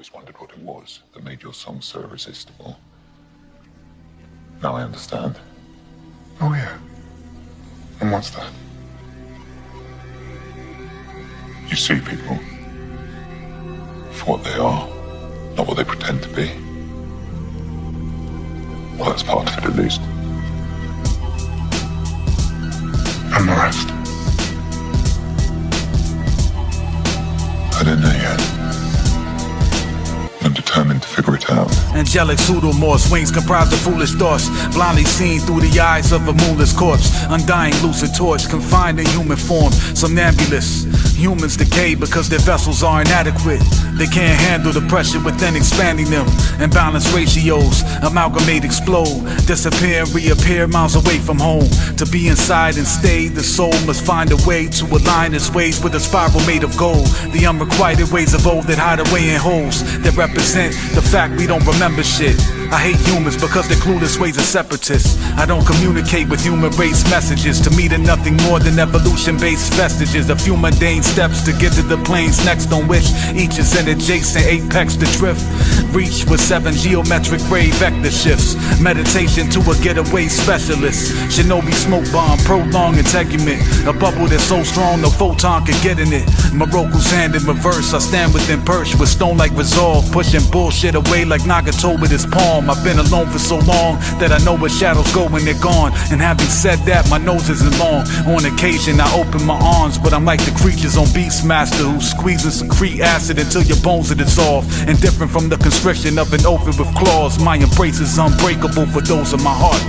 always wondered what it was that made your song so irresistible. Now I understand. Oh yeah. And what's that? You see people for what they are, not what they pretend to be. Well, that's part of it, at least. And the rest, I don't know yet. I'm determined to figure it out. Angelic pseudomorphs, wings comprised of foolish thoughts, blindly seen through the eyes of a moonless corpse. Undying lucid torch, confined in human form, somnambulists. Humans decay because their vessels are inadequate. They can't handle the pressure within expanding them. Imbalanced ratios, amalgamate, explode, disappear and reappear miles away from home. To be inside and stay, the soul must find a way to align its ways with a spiral made of gold. The unrequited ways of old that hide away in holes that represent the fact we don't remember shit. I hate humans because their clueless ways are separatists. I don't communicate with human race messages. To me they're nothing more than evolution-based vestiges. A few mundane steps to get to the planes next on which each is an adjacent apex to drift. Reach with 7 geometric ray vector shifts. Meditation to a getaway specialist. Shinobi smoke bomb, prolonged integument. A bubble that's so strong no photon can get in it. Moroku's hand in reverse, I stand within perch with stone-like resolve, pushing bullshit away like Nagato with his palm. I've been alone for so long that I know where shadows go when they're gone. And having said that, my nose isn't long. On occasion I open my arms, but I'm like the creatures on Beastmaster who squeeze and secrete acid until your bones are dissolved. And different from the constriction of an oven with claws, my embrace is unbreakable for those in my heart.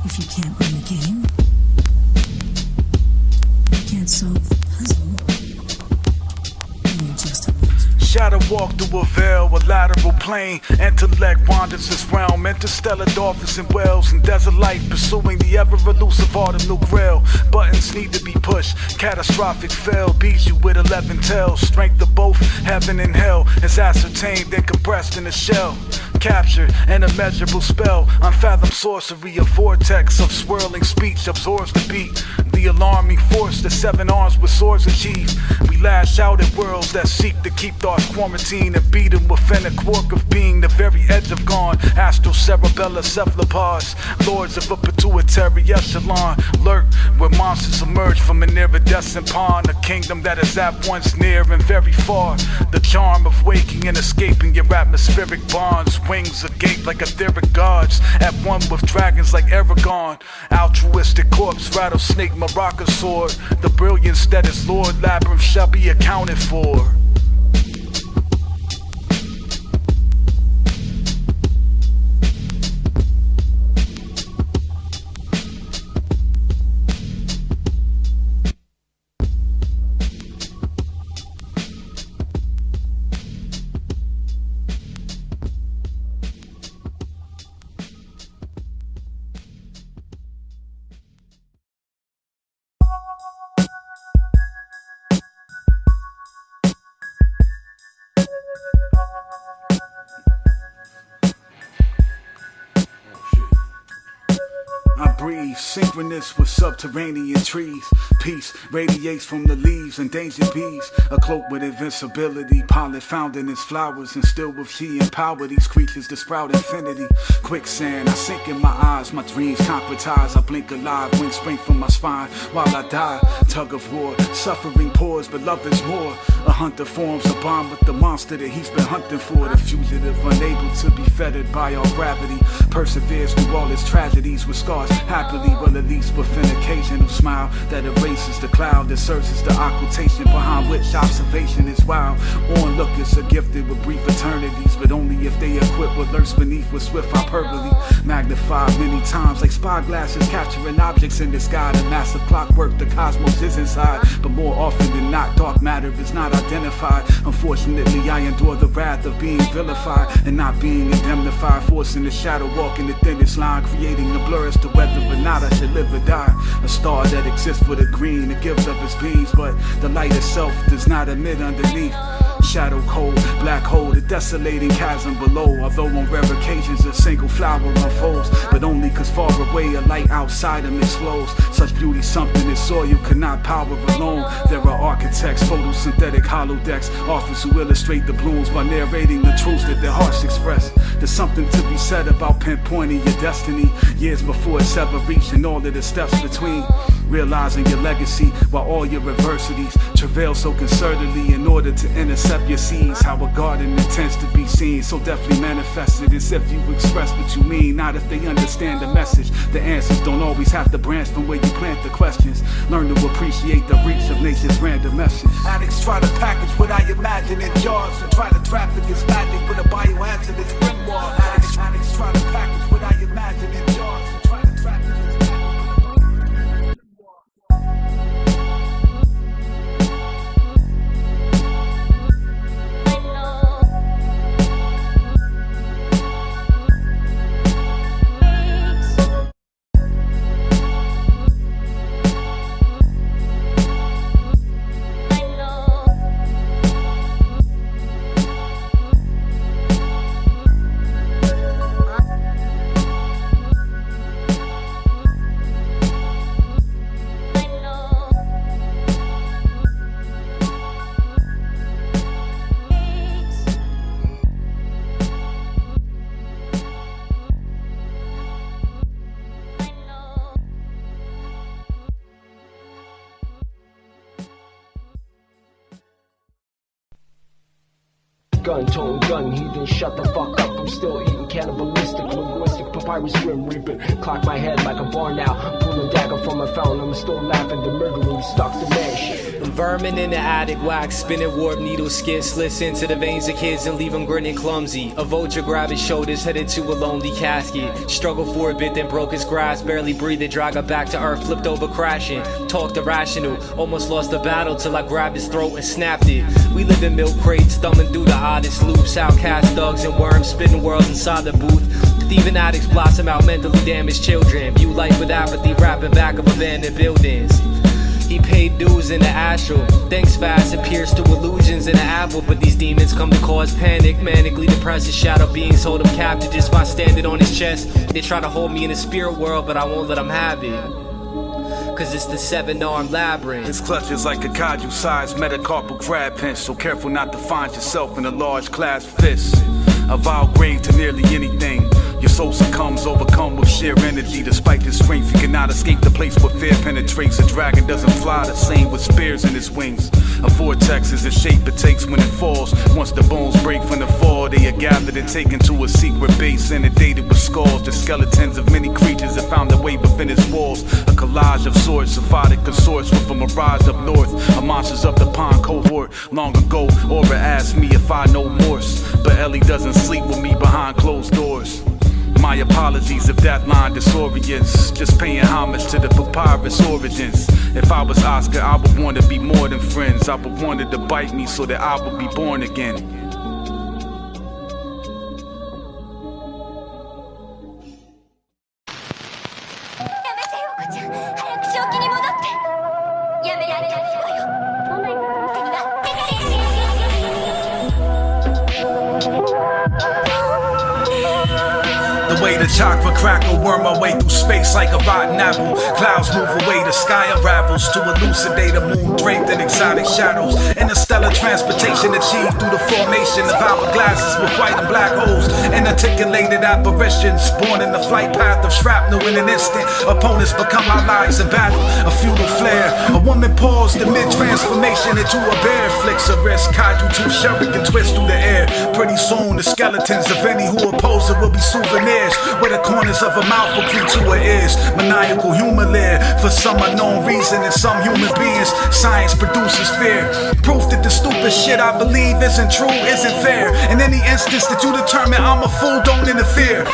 If you can't win the game, you can't solve the puzzle, then you're just a loser. Shadow walk through a veil, a lateral plane. Intellect wanders this realm. Interstellar dolphins and whales. And desert life pursuing the ever-elusive art of new grail. Buttons need to be pushed. Catastrophic fail. Beats you with 11 tails. Strength of both heaven and hell is ascertained and compressed in a shell. Captured, an immeasurable spell. Unfathomed sorcery, a vortex of swirling speech absorbs the beat. The alarming force that 7 arms with swords achieve. We lash out at worlds that seek to keep thoughts quarantined and beat them within a quark of being. The very edge of gone. Astral cerebella cephalopods. Lords of a pituitary echelon. Lurk where monsters emerge from an iridescent pond. A kingdom that is at once near and very far. The charm of waking and escaping your atmospheric bonds. Wings agape like etheric gods. At one with dragons like Aragon. Altruistic corpse, rattlesnake, maraca sword. The brilliance that is Lord Labyrinth shall be accounted for. I breathe, synchronous with subterranean trees. Peace radiates from the leaves, endangered bees. A cloak with invincibility, pollen found in its flowers. And still with she empower these creatures to sprout infinity. Quicksand, I sink in my eyes, my dreams concretize. I blink alive, wings spring from my spine while I die. Tug of war, suffering pours, but love is more. A hunter forms a bond with the monster that he's been hunting for. The fugitive, unable to be fettered by all gravity, perseveres through all its tragedies with scars happily, well at least with an occasional smile that erases calealenses, the cloud that serves as the occultation behind which observation is wild. Onlookers are gifted with brief eternities, but only if they equipped what lurks beneath with swift hyperbole. Magnified many times like spyglasses, capturing objects in the sky. The massive clockwork, the cosmos is inside, but more often than not, dark matter is not identified. Unfortunately, I endure the wrath of being vilified and not being indemnified, forcing the shadow walk in the thinnest line, creating a blur as to whether or not I should live or die. A star that exists for the green, it gives up its beams, but the light itself does not emit underneath. Shadow cold, black hole, the desolating chasm below. Although on rare occasions a single flower unfolds, but only cause far away a light outside them explodes. Such beauty something this soil cannot power alone. There are architects, photosynthetic holodecks, authors who illustrate the blooms by narrating the truths that their hearts express. There's something to be said about pinpointing your destiny years before it's ever reached, and all of the steps between. Realizing your legacy while all your adversities travail so concertedly in order to intercept your seeds. How a garden intends to be seen, so deftly manifested as if you express what you mean, not if they understand the message. The answers don't always have to branch from where you plant the questions. Learn to appreciate the reach of nature's random message. Addicts try to package what I imagine in jars and try to traffic its magic with a bioanswer that's grimoire. Addicts try to package what I imagine in jars and try to traffic its magic. Gun-tone gun, heathen, shut the fuck up. I'm still eating cannibalistic, linguistic, papyrus grim reaping. Clock my head like a barn now. Pulling dagger from my fountain, I'm still laughing. The murdering stalks the man shit. Vermin in the attic, wax, spinning warp needle skid slits into the veins of kids and leave them grinning clumsy. A vulture grabbed his shoulders, headed to a lonely casket. Struggled for a bit, then broke his grasp, barely breathing, dragged her back to earth, flipped over crashing. Talked irrational, almost lost the battle till I grabbed his throat and snapped it. We live in milk crates, thumbing through the oddest loops, outcast thugs and worms, spitting worlds inside the booth. Thieving addicts blossom out mentally damaged children, view life with apathy, wrapping back of abandoned buildings. He paid dues in the astral, thanks fast appears to illusions in the apple. But these demons come to cause panic, manically depressed. His shadow beings hold him captive just by standing on his chest. They try to hold me in the spirit world, but I won't let them have it, cause it's the 7-armed labyrinth. His clutch is like a kaiju-sized metacarpal crab pinch, so careful not to find yourself in a large clasped fist. A vile grave to nearly anything. Your soul succumbs, overcome with sheer energy. Despite this strength, you cannot escape the place where fear penetrates. A dragon doesn't fly the same with spears in its wings. A vortex is the shape it takes when it falls. Once the bones break from the fall, they are gathered and taken to a secret base, inundated with skulls. The skeletons of many creatures have found their way within its walls. A collage of sorts, aphotic consorts with a mirage up north. A monsters of the pond cohort. Long ago, Aura asked me if I know Morse, but Ellie doesn't sleep with me behind closed doors. My apologies if that line disorients. Just paying homage to the papyrus origins. If I was Oscar, I would want to be more than friends. I would want it to bite me so that I would be born again. The way the chakra crackle, worm my way through space like a rotten apple. Clouds move away, the sky unravels to elucidate a moon draped in exotic shadows. Interstellar transportation achieved through the formation of hourglasses with white and black holes. Inarticulated apparitions born in the flight path of shrapnel in an instant. Opponents become allies in battle, a feudal flare. A woman paused amid transformation into a bear, flicks a wrist, kaiju to shuriken twist through the air. pretty soon the skeletons of any who oppose it will be souvenirs, where the corners of a mouth will creep to her ears. Maniacal humor lair, for some unknown reason in some human beings, science produces fear. Proof that the stupid shit I believe isn't true, isn't fair. In any instance that you determine I'm a fool, don't interfere.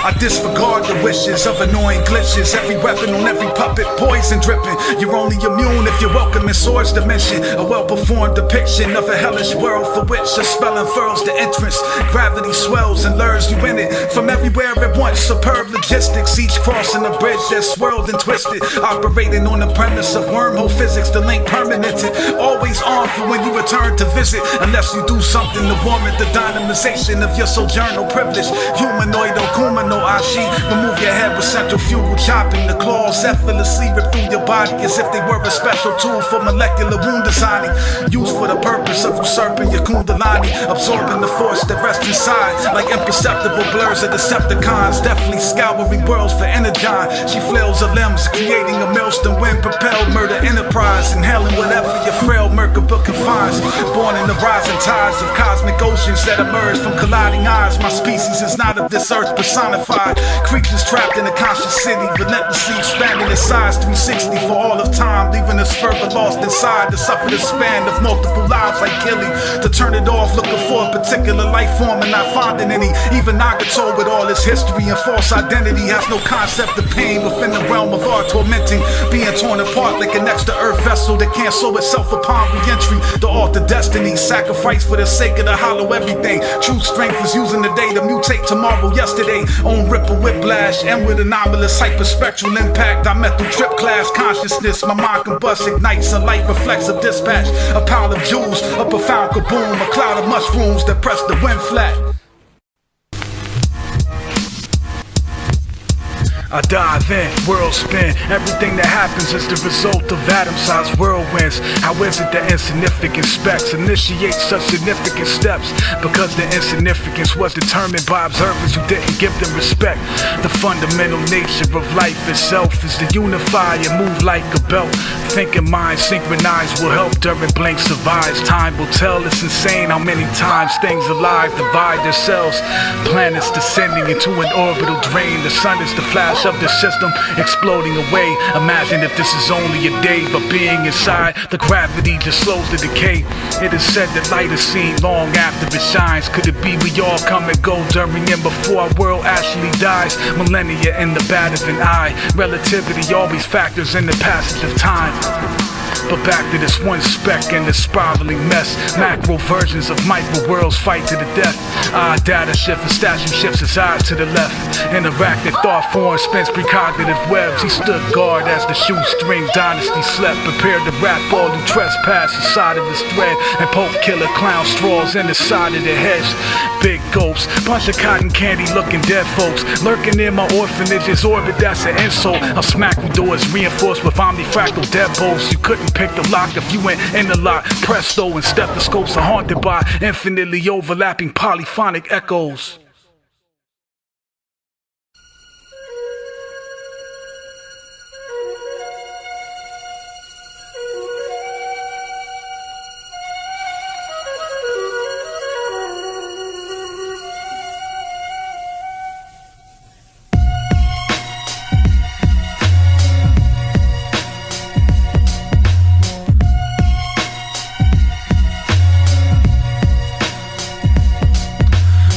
I disregard the wishes of annoying glitches. Every weapon on every puppet, poison dripping. You're only immune if you're welcome in Sword's dimension. A well-performed depiction of a hellish world for which a spell unfurls the entrance. Gravity swells and lures you in it from everywhere at once. Superb logistics, each crossing a bridge that's swirled and twisted. Operating on the premise of wormhole physics, the link permanented. Always on for when you return to visit, unless you do something to warrant the dynamization of your sojournal privilege. Humanoid kuma no ashi, remove your head with centrifugal chopping. The claws effortlessly rip through your body as if they were a special tool for molecular wound designing, used for the purpose of usurping your kundalani, absorbing the force that rests inside like imperceptible blurs of Decepticons, deftly scouring worlds for energon. She flails her limbs, creating a maelstrom wind propelled murder enterprise, inhaling whatever your frail merkaba confines. Born in the rising tides of cosmic oceans that emerge from colliding eyes. My species is not of this earth personified. Creatures trapped in a conscious city, relentlessly expanding in size 360 for all of time, leaving us further lost inside to suffer the span of multiple lives like killing. To turn it off, looking for a particular life form and not finding any. Even Nagato with all his history and false identity has no concept of pain within the realm of art tormenting, being torn apart like an extra earth vessel that can't sow itself upon re-entry. The altar destiny, sacrifice for the sake of the hollow everything. True strength is using the day to mutate tomorrow yesterday. On ripple whiplash and with anomalous hyperspectral impact, I met through trip class consciousness. My mind combust, ignites a light reflexive dispatch. A pound of jewels, a profound kaboom, a cloud of mushrooms that press the wind flat. I dive in, world spin. Everything that happens is the result of atom-sized whirlwinds. How is it that insignificant specks initiate such significant steps? Because the insignificance was determined by observers who didn't give them respect. The fundamental nature of life itself is to unify and move like a belt. Thinking minds synchronized will help during blanks of eyes. Time will tell, it's insane how many times things alive divide themselves. Planets descending into an orbital drain. The sun is the flash of the system exploding away. Imagine if this is only a day, but being inside, the gravity just slows the decay. It is said that light is seen long after it shines. Could it be we all come and go during and before our world actually dies? Millennia in the bat of an eye. Relativity always factors in the passage of time. But back to this one speck and this spiraling mess. Macro versions of micro worlds fight to the death. Data shift and statue shifts his eyes to the left. Interactive thought form spins precognitive webs. He stood guard as the shoestring dynasty slept. Prepared to rap all who trespass inside of his thread. And poke killer clown straws in the side of the hedge. Big gulps, bunch of cotton candy looking dead folks. Lurking in my orphanage's orbit, that's an insult. I'll smack the doors reinforced with omnifractal deadbolts. You couldn't pick the lock if you went in the lock. Presto and stethoscopes are haunted by infinitely overlapping polyphonic echoes.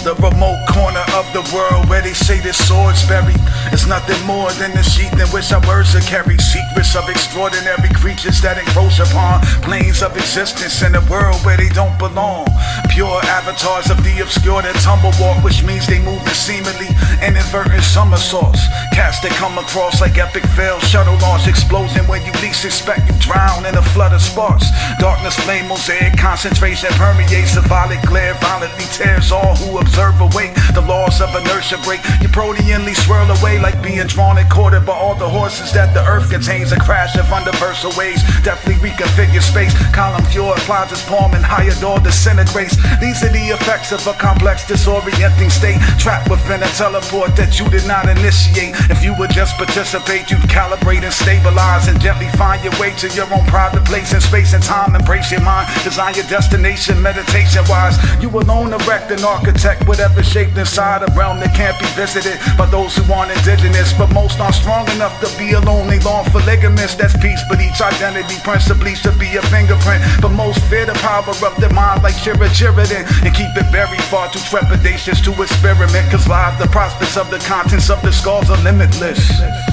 The remote corner of the world where they say their swords buried. It's nothing more than the sheath in which our words are carried. Secrets of extraordinary creatures that encroach upon planes of existence in a world where they don't belong. Pure avatars of the obscure that tumble walk, which means they move in seemingly inadvertent somersaults. Cats that come across like epic fail shuttle launch explosion when you least expect you drown in a flood of sparks. Darkness flame mosaic concentration permeates the violet glare, violently tears all who observe awake. The laws of inertia break. You proteanly swirl away like being drawn and quartered by all the horses that the earth contains. A crash of universal waves deftly reconfigure space. Column fjord plods its palm and higher door disintegrates. These are the effects of a complex, disorienting state, trapped within a teleport that you did not initiate. If you would just participate, you'd calibrate and stabilize and gently find your way to your own private place in space and time. Embrace your mind, design your destination, meditation-wise. You alone erect and architect whatever shaped inside a realm that can't be visited by those who aren't indigenous. But most aren't strong enough to be alone, they long for ligaments. That's peace, but each identity principally should be a fingerprint. But most fear the power of their mind like Shiridan and keep it buried far too trepidatious to experiment. Cause live the prospects of the contents of the skulls are limitless.